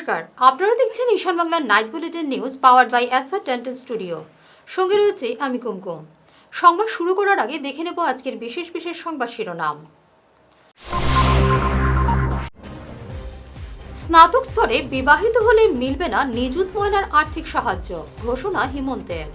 নমস্কার, আপনারা দেখছেন ঈশান বাংলার night bulletin news powered by SR dental studio. সঙ্গে রয়েছে আমি কুমকুম। সংবাদ শুরু করার আগে দেখে নেব আজকের বিশেষ বিশেষ সংবাদ শিরোনাম। স্নাতক স্তরে বিবাহিত হলে মিলবে না নিযুত ময়নার আর্থিক সাহায্য, ঘোষণা হিমন্তের।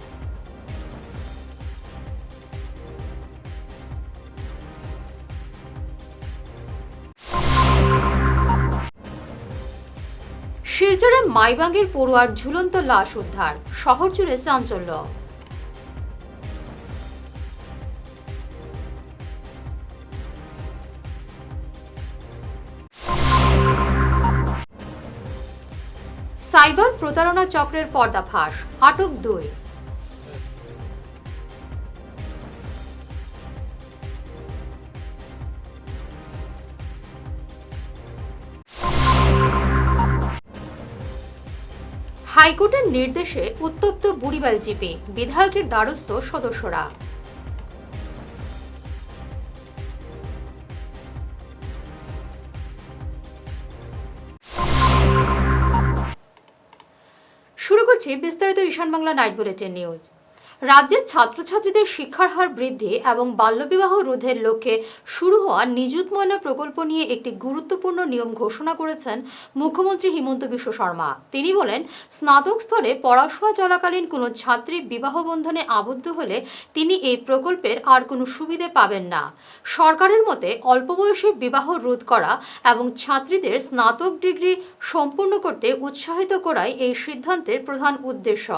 শিলচরে মাইবাঙ্গের পড়ুয়ার ঝুলন্ত লাশ উদ্ধার, শহর জুড়ে চাঞ্চল্য। সাইবার প্রতারণা চক্রের পর্দাফাঁস, আটক 2। হাইকোর্টের নির্দেশে উত্তপ্ত বুড়িবাল জিপি, বিধায়কের দ্বারস্থ সদস্যরা। শুরু করছি বিস্তারিত ঈশান বাংলা নাইট বুলেটিন নিউজ। রাজ্যের ছাত্রছাত্রীদের শিক্ষার হার বৃদ্ধি এবং বাল্যবিবাহ রোধের লক্ষ্যে শুরু হওয়া নিযুত ময়না প্রকল্প নিয়ে একটি গুরুত্বপূর্ণ নিয়ম ঘোষণা করেছেন মুখ্যমন্ত্রী হিমন্ত বিশ্ব শর্মা। তিনি বলেন, স্নাতক স্তরে পড়াশোনা চলাকালীন কোনো ছাত্রী বিবাহ বন্ধনে আবদ্ধ হলে তিনি এই প্রকল্পের আর কোনো সুবিধে পাবেন না। সরকারের মতে অল্প বয়সে বিবাহ রোধ করা এবং ছাত্রীদের স্নাতক ডিগ্রি সম্পূর্ণ করতে উৎসাহিত করাই এই সিদ্ধান্তের প্রধান উদ্দেশ্য।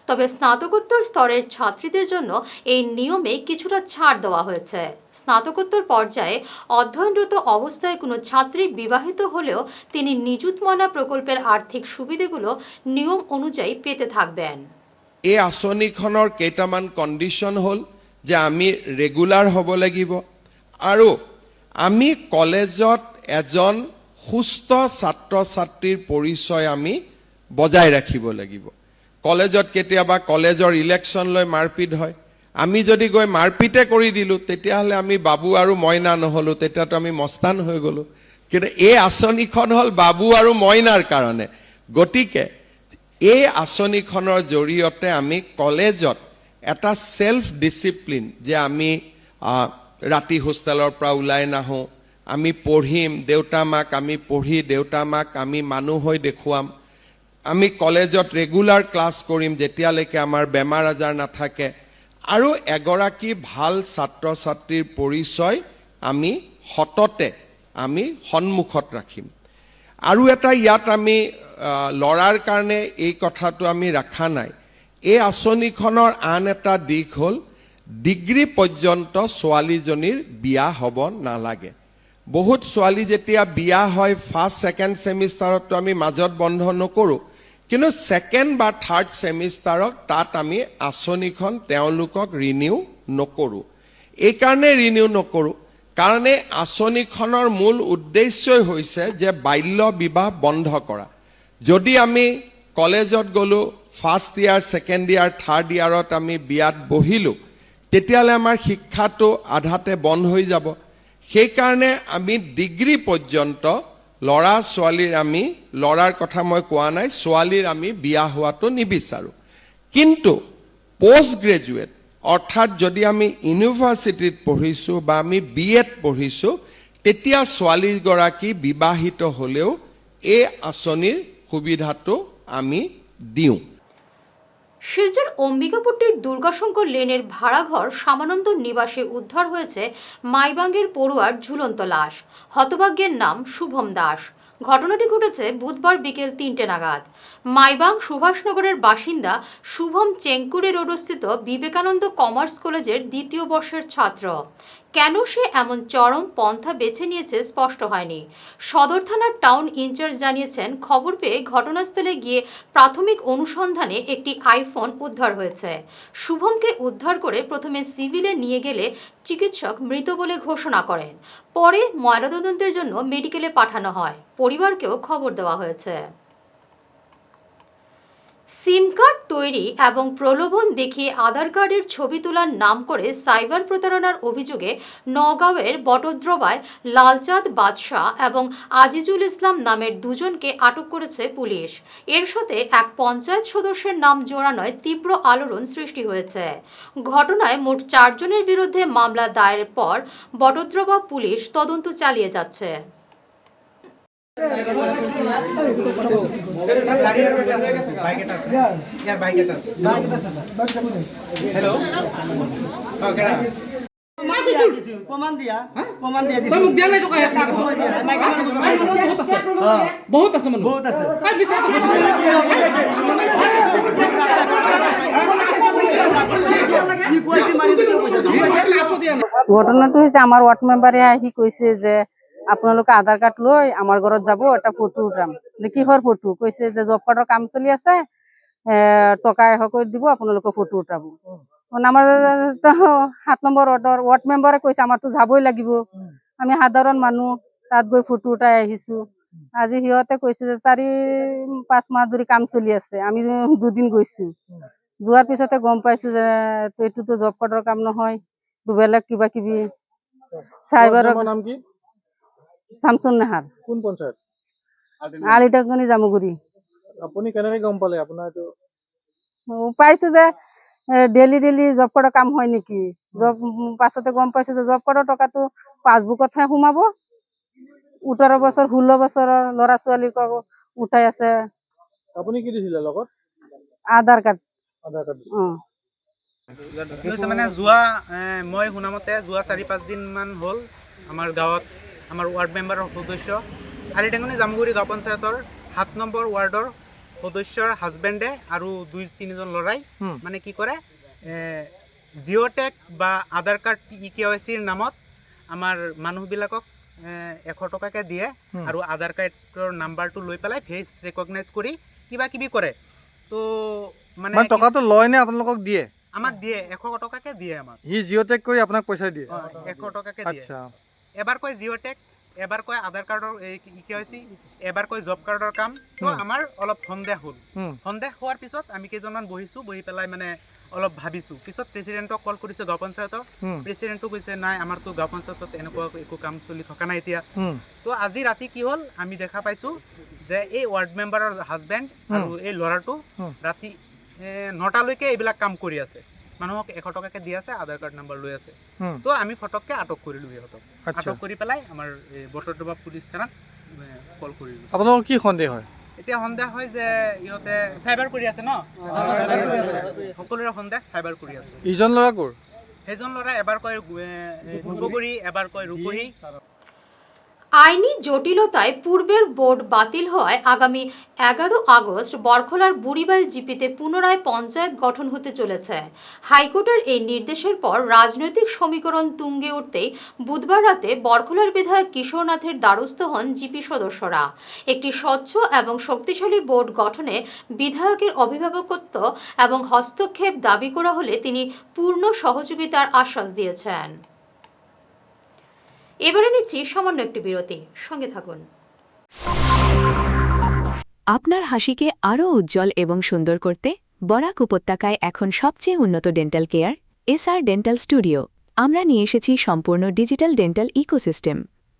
তবে স্নাতকোত্তর স্তরের ছাত্রীদের জন্য এই নিয়মে কিছুটা ছাড় দেওয়া হয়েছে। স্নাতকোত্তর পর্যায়ে অধ্যয়নরত অবস্থায় কোনো ছাত্রী বিবাহিত হলেও তিনি নিযুত ময়না প্রকল্পের আর্থিক সুবিধাগুলো নিয়ম অনুযায়ী পেতে থাকবেন। এই আঁচনিখনৰ কেইটামান কণ্ডিশ্যন হ'ল যে আমি ৰেগুলাৰ হ'ব লাগিব আৰু আমি কলেজত এজন সুস্থ ছাত্ৰ ছাত্ৰীৰ পৰিচয় আমি বজাই ৰাখিব লাগিব। কলেজত কেতিয়াবা কলেজৰ ইলেকশ্যন লৈ মাৰপিট হয়, আমি যদি গৈ মাৰপিটে কৰি দিলোঁ তেতিয়াহ'লে আমি বাবু আৰু মইনা নহ'লোঁ, তেতিয়াতো আমি মস্তান হৈ গ'লোঁ। কিন্তু এই আঁচনিখন হ'ল বাবু আৰু মইনাৰ কাৰণে। গতিকে এই আঁচনিখনৰ জৰিয়তে আমি কলেজত এটা সেলফ ডিসিপ্লিন, যে আমি ৰাতি হোষ্টেলৰ পৰা ওলাই নাহোঁ, আমি পঢ়িম, দেউতা মাক আমি পঢ়ি দেউতা মাক আমি মানুহ হৈ দেখুৱাম, আমি কলেজত ৰেগুলাৰ ক্লাছ কৰিম যেতিয়ালৈকে আমাৰ বেমাৰ আজাৰ নাথাকে, আৰু এগৰাকী ভাল ছাত্ৰ ছাত্ৰীৰ পৰিচয় আমি সততে আমি সন্মুখত ৰাখিম। আৰু এটা ইয়াত আমি ল'ৰাৰ কাৰণে এই কথাটো আমি ৰাখা নাই। এই আঁচনিখনৰ আন এটা দিশ হ'ল ডিগ্ৰী পৰ্যন্ত ছোৱালীজনীৰ বিয়া হ'ব নালাগে। বহুত ছোৱালী যেতিয়া বিয়া হয় ফাৰ্ষ্ট ছেকেণ্ড ছেমিষ্টাৰততো আমি মাজত বন্ধ নকৰোঁ, কিন্তু ছেকেণ্ড বা থাৰ্ড ছেমিষ্টাৰত তাত আমি আঁচনিখন তেওঁলোকক ৰিনিউ নকৰোঁ। এইকাৰণে ৰিনিউ নকৰোঁ কাৰণ আঁচনিখনৰ মূল উদ্দেশ্যই হৈছে যে বাল্য বিবাহ বন্ধ কৰা। যদি আমি কলেজত গ'লোঁ, first year second year third ইয়াৰত আমি বিয়াত বহিলোঁ, তেতিয়াহ'লে আমাৰ শিক্ষাটো আধাতে বন্ধ হৈ যাব। সেইকাৰণে আমি ডিগ্ৰী পৰ্যন্ত ল'ৰা ছোৱালীৰ, আমি ল'ৰাৰ কথা মই কোৱা নাই, ছোৱালীৰ আমি বিয়া হোৱাটো নিবিচাৰোঁ। কিন্তু পষ্ট গ্ৰেজুৱেট অৰ্থাৎ যদি আমি ইউনিভাৰ্চিটিত পঢ়িছোঁ বা আমি BEd পঢ়িছোঁ, তেতিয়া ছোৱালীগৰাকী বিবাহিত হ'লেও এই আঁচনিৰ সুবিধাটো আমি দিওঁ। শিলচর অম্বিকাপট্টির দুর্গাশঙ্কর লেনের ভাড়াঘর সামানন্দ নিবাসে উদ্ধার হয়েছে মাইবাঙ্গের পড়ুয়ার ঝুলন্ত লাশ। হতভাগ্যের নাম শুভম দাস। ঘটনাটি ঘটেছে বুধবার বিকেল 3টে নাগাদ। মাইবাং সুভাষনগরের বাসিন্দা শুভম চেঙ্কুরি রোডস্থিত বিবেকানন্দ কমার্স কলেজের 2য় বর্ষের ছাত্র। কেন সে এমন চরম পন্থা বেছে নিয়েছে স্পষ্ট হয়নি। সদর থানার টাউন ইনচার্জ জানিয়েছেন, খবর পেয়ে ঘটনাস্থলে গিয়ে প্রাথমিক অনুসন্ধানে একটি আইফোন উদ্ধার হয়েছে। শুভমকে উদ্ধার করে প্রথমে সিভিলে নিয়ে গেলে চিকিৎসক মৃত বলে ঘোষণা করেন। পরে ময়নাতদন্তের জন্য মেডিকেলে পাঠানো হয়। পরিবারকেও খবর দেওয়া হয়েছে। সিম কার্ড তৈরি এবং প্রলোভন দেখিয়ে আধার কার্ডের ছবি তোলার নাম করে সাইবার প্রতারণার অভিযোগে নওগাঁয়ের বটদ্রবায় লালচাঁদ বাদশাহ এবং আজিজুল ইসলাম নামের দুজনকে আটক করেছে পুলিশ। এর সাথে এক পঞ্চায়েত সদস্যের নাম জড়ানোয় তীব্র আলোড়ন সৃষ্টি হয়েছে। ঘটনায় মোট 4 জনের বিরুদ্ধে মামলা দায়েরের পর বটদ্রবা পুলিশ তদন্ত চালিয়ে যাচ্ছে। বহুত আছে মানুহ বহুত আছে ঘটনাটো হৈছে আমাৰ ৱাৰ্ড মেম্বাৰে আহি কৈছে যে আপোনালোকে আধাৰ কাৰ্ড লৈ আমাৰ ঘৰত যাব, এটা ফটো উঠাম। কিহৰ ফটো? কৈছে যে জব কাৰ্ডৰ কাম চলি আছে, টকা 100 কৰি দিব, আপোনালোকে ফটো উঠাব। আমাৰ 7 নম্বৰ ৱাৰ্ড মেম্বাৰে কৈছে আমাৰতো যাবই লাগিব, আমি সাধাৰণ মানুহ, তাত গৈ ফটো উঠাই আহিছো। আজি সিহঁতে কৈছে যে 4-5 মাহ ধৰি কাম চলি আছে, আমি 2 দিন গৈছো। যোৱাৰ পিছতে গম পাইছো যে এইটোতো জব কাৰ্ডৰ কাম নহয়, বেলেগ কিবা কিবি চাইবাৰৰ নাম কি? শামসুন নাহাৰ, কোন পঞ্চায়ত? আলিটাগনি জামুগুৰি। আপুনি কেনেকৈ গম পালে আপোনাৰ এইটো? পাইছো যে ডেইলি জব কাৰ্ডৰ কাম হয় নেকি, জব পাছতে গম পাইছো যে জব কাৰ্ডৰ টকাটো পাছবুকতহে সোমাব। 18 বছৰ 16 বছৰৰ ল'ৰা ছোৱালীক উঠাই আছে। আপুনি কি দিছিলে লগত? আধাৰ কাৰ্ড। আধাৰ কাৰ্ড। মানে যোৱা মই শুনামতে যোৱা 4-5 দিনমান হ'ল আমাৰ গাঁৱত আমাৰ ৱাৰ্ড মেম্বাৰৰ সদস্য আলিটাংগনি জামুগুৰি গাঁও পঞ্চায়তৰ 7 নম্বৰ ৱাৰ্ডৰ সদস্যৰ হাজবেণ্ডে আৰু 2-3জন ল'ৰাই মানে কি কৰে, জিঅ'টেক বা আধাৰ কাৰ্ড KYCৰ নামত আমাৰ মানুহবিলাকক 100 টকাকৈ দিয়ে আৰু আধাৰ কাৰ্ডৰ নাম্বাৰটো লৈ পেলাই ফেচ ৰেকগনাইজ কৰি কিবা কিবি কৰে। তো মানে টকাটো লয় নে আপোনালোকক দিয়ে? আমাক দিয়ে 100 টকাকৈ দিয়ে আমাক। সি জিঅ'টেক কৰি আপোনাক পইচা দিয়ে? 100 টকাকৈ দিয়ে। আচ্ছা। এবাৰ কয় জিঅ'টেক, এবাৰ কয় আধাৰ কাৰ্ডৰ KYC, এবাৰ কয় জব কাৰ্ডৰ কাম। তো আমাৰ অলপ সন্দেহ হ'ল। সন্দেহ হোৱাৰ পিছত আমি কেইজনমান বহি পেলাই মানে অলপ ভাবিছোঁ। পিছত প্ৰেচিডেণ্টক কল কৰিছে গাঁও পঞ্চায়তৰ। প্ৰেচিডেণ্টটো কৈছে নাই আমাৰতো গাঁও পঞ্চায়তত এনেকুৱা একো কাম চলি থকা নাই এতিয়া। তো আজি ৰাতি কি হ'ল, আমি দেখা পাইছোঁ যে এই ৱাৰ্ড মেম্বাৰৰ হাজবেণ্ড আৰু এই ল'ৰাটো ৰাতি 9টালৈকে এইবিলাক কাম কৰি আছে, মানুহক 100 টকাকৈ দি আছে, আধাৰ কাৰ্ড নাম্বাৰ লৈ আছে। তো আমি ফটককৈ আটক কৰিলোঁ সিহঁতক। আটক কৰি পেলাই আমাৰ বটদ্ৰৱা পুলিচ থানাত কল কৰিলোঁ। আপোনালোকৰ কি সন্দেহ হয়? এতিয়া সন্দেহ হয় যে ইহঁতে চাইবাৰ কৰি আছে ন, সকলোৰে সন্দেহ চাইবাৰ কৰি আছে। ইজন ল'ৰা ক'ৰ? সেইজন ল'ৰা এবাৰ কয় ধূপগুৰি, এবাৰ কয় ৰূপহী। আইনি জটিলতায় পূর্বের বোর্ড বাতিল হওয়ায় আগামী 11 আগস্ট বরখলার বুড়িবাইল জিপিতে পুনরায় পঞ্চায়েত গঠন হতে চলেছে। হাইকোর্টের এই নির্দেশের পর রাজনৈতিক সমীকরণ তুঙ্গে উঠতেই বুধবার রাতে বরখলার বিধায়ক কিশোরনাথের দ্বারস্থ হন জিপি সদস্যরা। একটি স্বচ্ছ এবং শক্তিশালী বোর্ড গঠনে বিধায়কের অভিভাবকত্ব এবং হস্তক্ষেপ দাবি করা হলে তিনি পূর্ণ সহযোগিতার আশ্বাস দিয়েছেন। এবারে নিচ্ছি সামান্য একটি বিরতি, সঙ্গে থাকুন। আপনার হাসিকে আরও উজ্জ্বল এবং সুন্দর করতে বরাক উপত্যকায় এখন সবচেয়ে উন্নত dental care SR dental studio. আমরা নিয়ে এসেছি সম্পূর্ণ ডিজিটাল ডেন্টাল ইকোসিস্টেম।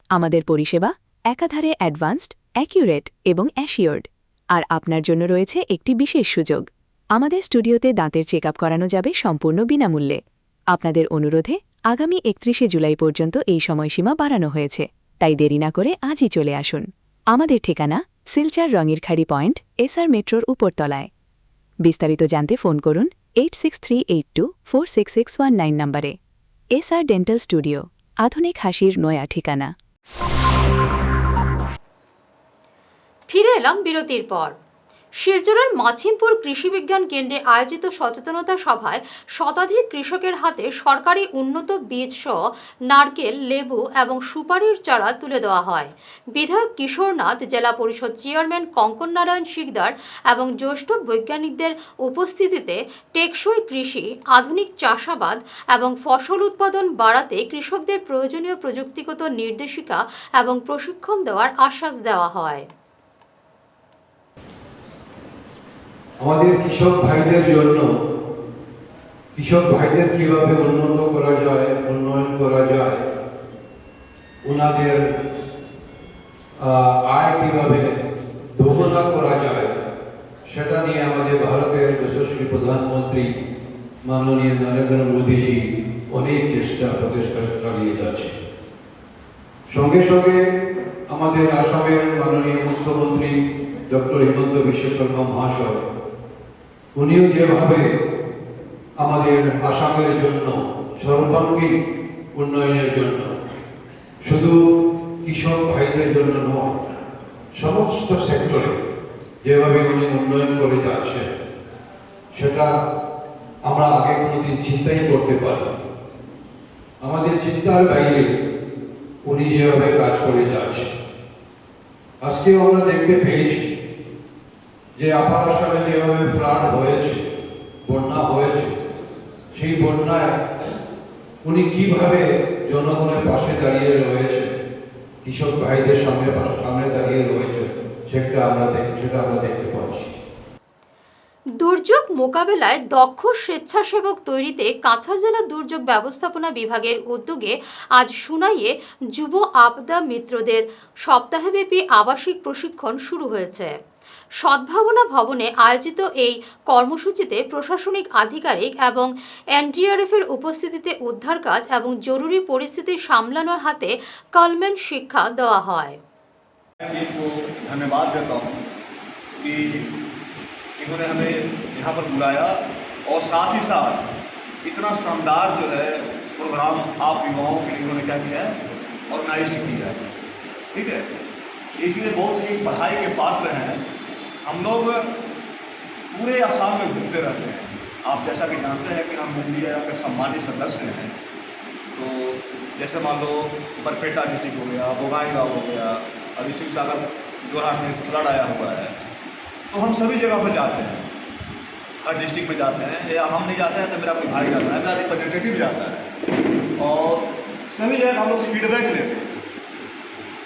আমাদের পরিষেবা একাধারে অ্যাডভান্সড, অ্যাকিউরেট এবং অ্যাসিওর্ড। আর আপনার জন্য রয়েছে একটি বিশেষ সুযোগ, আমাদের স্টুডিওতে দাঁতের চেক আপ করানো যাবে সম্পূর্ণ বিনামূল্যে। আপনাদের অনুরোধে আগামী 31শে জুলাই পর্যন্ত এই সময়সীমা বাড়ানো হয়েছে, তাই দেরি না করে আজই চলে আসুন। আমাদের ঠিকানা সিলচার রঙিরখাড়ি পয়েন্ট, এসআর মেট্রোর উপরতলায়। বিস্তারিত জানতে ফোন করুন 8638246619 নম্বরে। এসআর ডেন্টাল স্টুডিও, আধুনিক হাসির নয়া ঠিকানা। ফিরে এলাম বিরতির পর। শিলচরের মাছিমপুর কৃষি বিজ্ঞান কেন্দ্রে আয়োজিত সচেতনতা সভায় শতাধিক কৃষকের হাতে সরকারি উন্নত বীজ সহ নারকেল, লেবু এবং সুপারির চারা তুলে দেওয়া হয়। বিধায়ক কিশোরনাথ, জেলা পরিষদ চেয়ারম্যান কঙ্কন নারায়ণ শিকদার এবং জ্যেষ্ঠ বৈজ্ঞানিকদের উপস্থিতিতে টেকসই কৃষি, আধুনিক চাষাবাদ এবং ফসল উৎপাদন বাড়াতে কৃষকদের প্রয়োজনীয় প্রযুক্তিগত নির্দেশিকা এবং প্রশিক্ষণ দেওয়ার আশ্বাস দেওয়া হয়। আমাদের কৃষক ভাইদের জন্য কৃষক ভাইদের কিভাবে উন্নত করা যায়, উন্নয়ন করা যায়, ওনাদের আয় কিভাবে দুগুণা করা যায়, সেটা নিয়ে আমাদের ভারতের যশস্বী প্রধানমন্ত্রী মাননীয় নরেন্দ্র মোদীজি অনেক প্রচেষ্টা চালিয়ে যাচ্ছে। সঙ্গে সঙ্গে আমাদের আসামের মাননীয় মুখ্যমন্ত্রী ডক্টর হিমন্ত বিশ্ব শর্মা মহাশয়, উনিও যেভাবে আমাদের আসামের জন্য সর্বাঙ্গীন উন্নয়নের জন্য, শুধু কৃষক ভাইদের জন্য নয়, সমস্ত সেক্টরে যেভাবে উনি উন্নয়ন করে যাচ্ছেন, সেটা আমরা আগে কোনোদিন চিন্তাই করতে পারি। আমাদের চিন্তার বাইরে উনি যেভাবে কাজ করে যাচ্ছেন। আজকেও আমরা দেখতে পেয়েছি যে আপার আসামে যেভাবে ফ্লাড হয়েছে, বন্যা হয়েছে, সেই বন্যায় উনি কিভাবে জনগণের পাশে দাঁড়িয়ে রয়েছে, কৃষক ভাইদের সামনে দাঁড়িয়ে রয়েছে, সেটা আমরা দেখতে পাচ্ছি। দুর্যোগ মোকাবেলায় দক্ষ স্বেচ্ছাসেবক তৈরিতে কাছাড় জেলা দুর্যোগ ব্যবস্থাপনা বিভাগের উদ্যোগে আজ সুনাইয়ে যুব আপদা মিত্রদের সপ্তাহব্যাপী আবাসিক প্রশিক্ষণ শুরু হয়েছে। সদ্ভাবনা ভবনে আয়োজিত এই কর্মসূচিতে প্রশাসনিক আধিকারিক এবং এনডিআরএফের উপস্থিতিতে উদ্ধার কাজ এবং জরুরি পরিস্থিতি সামলানোর হাতে কলমেন শিক্ষা দেওয়া হয়। धन्यवाद देता हूँ कि इन्होंने हमें यहाँ पर बुलाया और साथ ही साथ इतना शानदार जो है प्रोग्राम आप युवाओं के लिए इन्होंने क्या किया है, ऑर्गेनाइज किया है। ठीक है, इसलिए बहुत ही बधाई के पात्र हैं। हम लोग पूरे आसाम में घूमते रहते हैं। आप जैसा कि जानते हैं कि हम मीडिया के सम्मानित सदस्य हैं। तो जैसे मान लो बरपेटा डिस्ट्रिक्ट हो गया, बोगाईगांव हो गया, अभी शिव सागर जोरहाट में फ्लड आया हुआ है, तो हम सभी जगह पर जाते हैं, हर डिस्ट्रिक्ट में जाते हैं। या हम नहीं जाते हैं तो मेरा कोई भाई जाता है, मेरा रिप्रेजेंटेटिव जाता है, और सभी जगह हम लोग फीडबैक लेते हैं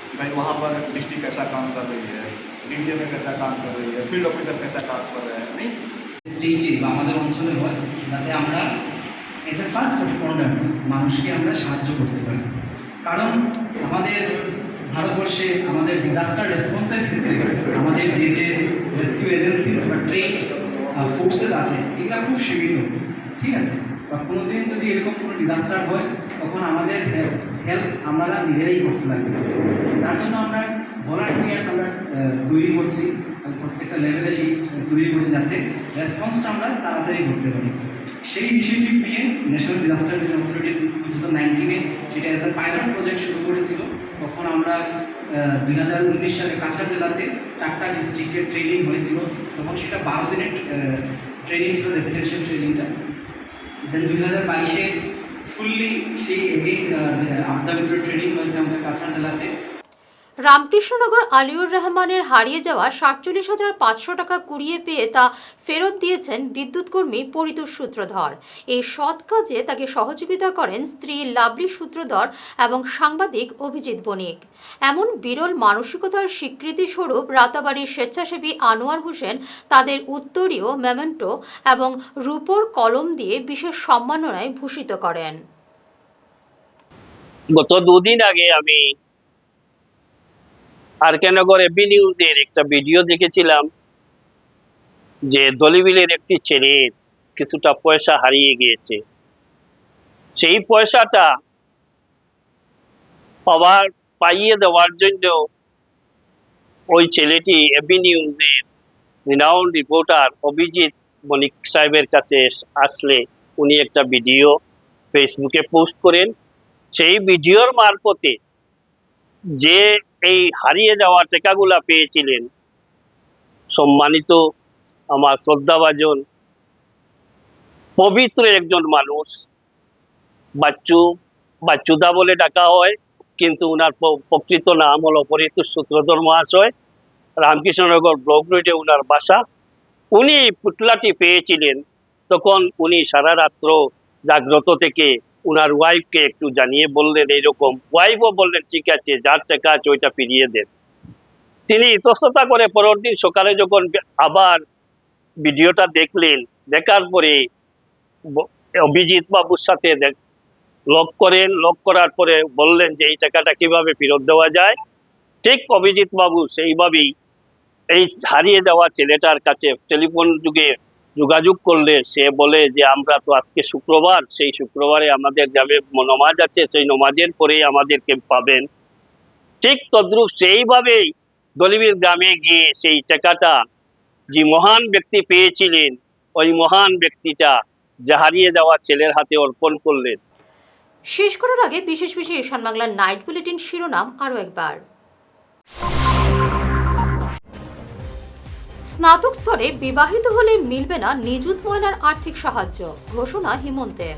कि भाई वहाँ पर डिस्ट्रिक्ट कैसा काम कर रही है, डीडीए में कैसा काम कर रही है, फील्ड ऑफिसर कैसा काम कर रहे हैं। नहीं স্টেটে বা আমাদের অঞ্চলে হয়, যাতে আমরা এজ এ ফার্স্ট রেসপন্ডার মানুষকে আমরা সাহায্য করতে পারি। কারণ আমাদের ভারতবর্ষে আমাদের ডিজাস্টার রেসপন্সের ক্ষেত্রে আমাদের যে রেস্কিউ এজেন্সিস বা ট্রেন্ড ফোর্সেস আছে, এগুলো খুব সীমিত। ঠিক আছে, বা কোনো দিন যদি এরকম কোনো ডিজাস্টার হয়, তখন আমাদের হেল্প আমরা নিজেরাই করতে লাগবে। তার জন্য আমরা ভলান্টিয়ার্স আমরা তৈরি করছি, প্রত্যেকটা লেভেলে সেই তৈরি করছি, যাতে রেসপন্সটা আমরা তাড়াতাড়ি করতে পারি। সেই ইনিশিয়েটিভ নিয়ে ন্যাশনাল ডিজাস্টার ম্যানেজমেন্ট অথরিটি 2019-এ সেটা এজ এ পাইলট প্রজেক্ট শুরু করেছিল। তখন আমরা 2019 সালে কাছাড় জেলাতে 4টা ডিস্ট্রিক্টের ট্রেনিং হয়েছিল। তখন সেটা 12 দিনের ট্রেনিং ছিল, রেসিডেন্সিয়াল ট্রেনিংটা। দেন 2022-এ ফুললি সেই আপদা মিত্র ট্রেনিং হয়েছে আমাদের কাছাড় জেলাতে। রামকৃষ্ণনগর আলিউর রহমানের হারিয়ে যাওয়া 47,500 টাকা কুড়িয়ে পেয়ে তা ফেরত দিয়েছেন বিদ্যুৎ কর্মী পরিতোষ সূত্রধর। এই সৎ কাজে তাকে সহযোগিতা করেন স্ত্রী লাভলি সূত্রধর এবং সাংবাদিক অভিজিৎ বণিক। এমন বিরল মানসিকতার স্বীকৃতি স্বরূপ রাতাবাড়ির স্বেচ্ছাসেবী আনোয়ার হোসেন তাদের উত্তরীয় মেমেন্টো এবং রূপোর কলম দিয়ে বিশেষ সম্মাননায় ভূষিত করেন। গত দুদিন আগে আমি আরকেনগর এবি নিউজের একটা ভিডিও দেখেছিলাম যে দলিবিলের একটি ছেলের কিছুটা পয়সা হারিয়ে গিয়েছে। সেই পয়সাটা পাইয়ে দেওয়ার জন্য ওই ছেলেটি এবি নিউজের রিনাউন্ড রিপোর্টার অভিজিৎ বণিক সাহেবের কাছে আসলে উনি একটা ভিডিও ফেসবুকে পোস্ট করেন। সেই ভিডিওর মারফতে যে এই হারিয়ে যাওয়া টাকাগুলা পেয়েছিলেন, সম্মানিত আমার শ্রদ্ধাভাজন পবিত্র একজন মানুষ, বাচ্চুদা বলে ডাকা হয়, কিন্তু উনার প্রকৃত নাম হলো পরিতোষ সূত্রধর মহাশয়। রামকৃষ্ণনগর ব্লক রোডে উনার বাসা। উনি পুটলাটি পেয়েছিলেন, তখন উনি সারা রাত্র জাগ্রত থেকে উনার ওয়াইফকে একটু জানিয়ে বললেন এইরকম। ওয়াইফও বললেন ঠিক আছে, যার টাকা আছে ওইটা ফিরিয়ে দেন। তিনি ইতস্ততা করে পরের দিন সকালে যখন আবার ভিডিওটা দেখলেন, দেখার পরে অভিজিৎ বাবুর সাথে লক করেন, লক করার পরে বললেন যে এই টাকাটা কিভাবে ফেরত দেওয়া যায়। ঠিক অভিজিৎ বাবু সেইভাবেই এই হারিয়ে যাওয়া ছেলেটার কাছে টেলিফোন যুগে যোগাযোগ করলে সে বলে যে আমরা তো আজকে শুক্রবার, সেই শুক্রবারে আমাদের গ্রামে নমাজ আছে, সেই নমাজের পরেই আমাদেরকে পাবেন। ঠিক তদ্রুপ সেইভাবেই দলিবির গ্রামে গিয়ে সেই টাকাটা যে মহান ব্যক্তি পেয়েছিলেন, ওই মহান ব্যক্তিটা যা হারিয়ে যাওয়া ছেলের হাতে অর্পণ করলেন। শেষ করার আগে বিশেষ ঈশান বাংলার নাইট বুলেটিন শিরোনাম আরও একবার। স্নাতক স্তরে বিবাহিত হলে মিলবে না নিযুত ময়নার আর্থিক সাহায্য, ঘোষণা হিমন্তের।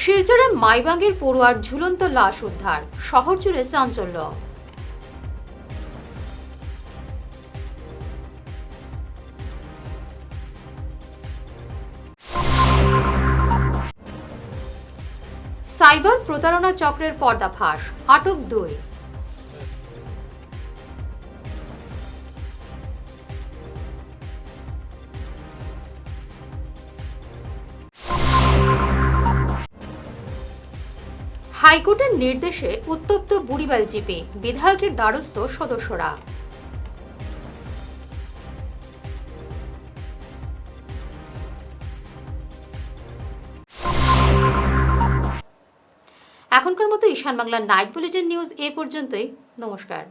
শিলচরে মাইবাঙ্গের পড়ুয়ার ঝুলন্ত লাশ উদ্ধার, শহর জুড়ে চাঞ্চল্য। সাইবার প্রতারণা চক্রের পর্দাফাঁস, আটক 2। হাইকোর্টের নির্দেশে উত্তপ্ত বুড়িবাল জিপি, বিধায়কের দ্বারস্থ সদস্যরা। এখনকার মতো ঈশান বাংলার নাইট বুলেটিন নিউজ এ পর্যন্তই। নমস্কার।